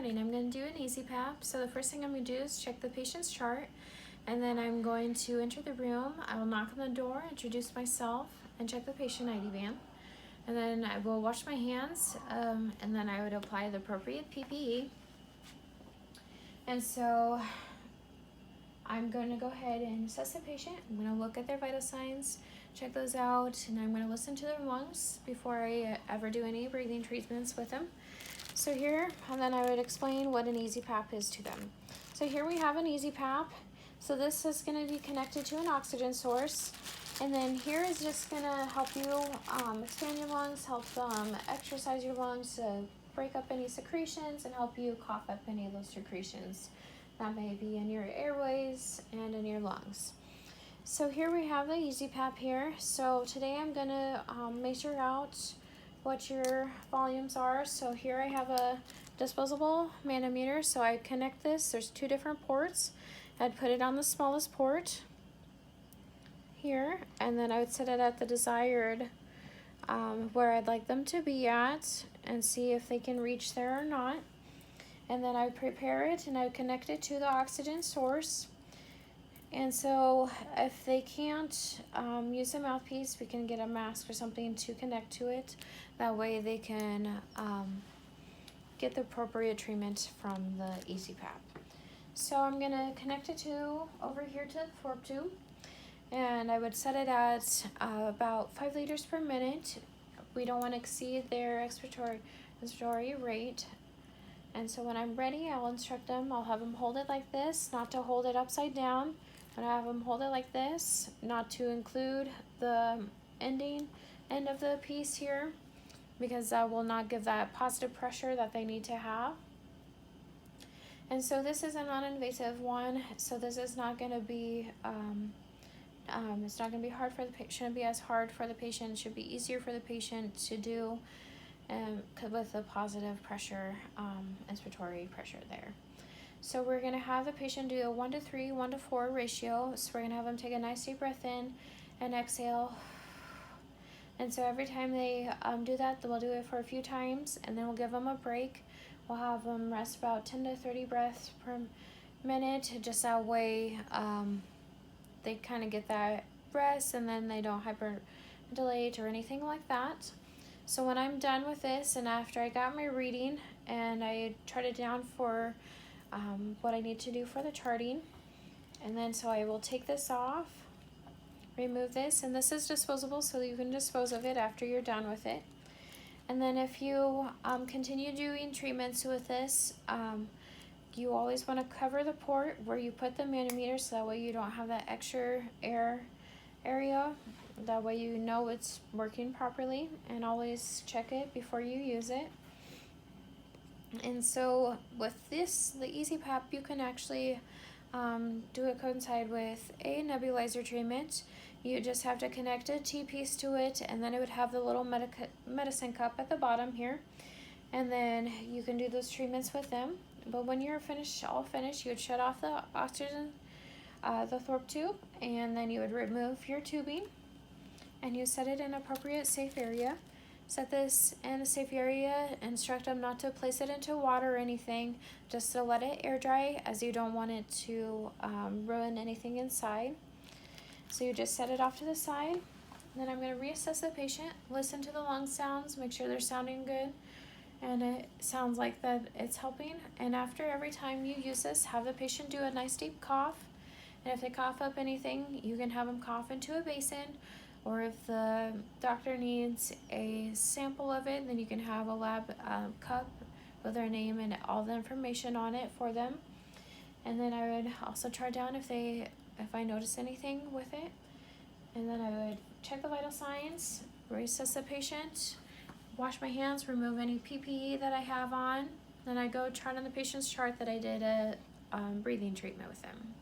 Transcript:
morning. I'm going to do an Ezpap. So the first thing I'm going to do is check the patient's chart, and then I'm going to enter the room. I will knock on the door, introduce myself, and check the patient ID band. And then I will wash my hands, and then I would apply the appropriate PPE. And so I'm going to go ahead and assess the patient. I'm going to look at their vital signs, check those out, and I'm going to listen to their lungs before I ever do any breathing treatments with them. So here, and then I would explain what an Ezpap is to them. So here we have an Ezpap. So this is going to be connected to an oxygen source. And then here is just going to help you expand your lungs, help exercise your lungs to break up any secretions and help you cough up any of those secretions that may be in your airways and in your lungs. So here we have the Ezpap here. So today I'm going to measure out what your volumes are. So here I have a disposable manometer. So I connect this. There's two different ports. I'd put it on the smallest port here, and then I would set it at the desired where I'd like them to be at and see if they can reach there or not. And then I would prepare it and I would connect it to the oxygen source. And so if they can't use a mouthpiece, we can get a mask or something to connect to it. That way they can get the appropriate treatment from the Ezpap. So I'm gonna connect it to over here to the thorpe tube, and I would set it at about 5 liters per minute. We don't want to exceed their expiratory rate. And so when I'm ready, I'll instruct them. I'll have them hold it like this, not to hold it upside down. And I have them hold it like this, not to include the end of the piece here, because that will not give that positive pressure that they need to have. And so this is a non-invasive one, so this is not going to be it's not going to be hard for the patient. Shouldn't be as hard for the patient. It should be easier for the patient to do, with the positive pressure, inspiratory pressure there. So we're going to have the patient do a 1 to 3, 1 to 4 ratio. So we're going to have them take a nice deep breath in and exhale. And so every time they do that, we'll do it for a few times, and then we'll give them a break. We'll have them rest about 10 to 30 breaths per minute, just that way they kind of get that rest, and then they don't hyperventilate or anything like that. So when I'm done with this, and after I got my reading and I charted down for what I need to do for the charting, and then so I will take this off, remove this, and this is disposable, so you can dispose of it after you're done with it. And then if you continue doing treatments with this, you always want to cover the port where you put the manometer, so that way you don't have that extra air area. That way you know it's working properly, and always check it before you use it. And so with this, the Ezpap, you can actually do it coincide with a nebulizer treatment. You just have to connect a T-piece to it, and then it would have the little medicine cup at the bottom here. And then you can do those treatments with them. But when you're all finished, you would shut off the oxygen, the thorpe tube, and then you would remove your tubing, and you set it in an appropriate safe area. Set this in a safe area, instruct them not to place it into water or anything, just to let it air dry, as you don't want it to ruin anything inside. So you just set it off to the side. Then I'm going to reassess the patient, listen to the lung sounds, make sure they're sounding good, and it sounds like that it's helping. And after every time you use this, have the patient do a nice deep cough. And if they cough up anything, you can have them cough into a basin. Or if the doctor needs a sample of it, then you can have a lab cup with their name and all the information on it for them. And then I would also chart down if I notice anything with it. And then I would check the vital signs, reassess the patient, wash my hands, remove any PPE that I have on. Then I go chart on the patient's chart that I did a breathing treatment with them.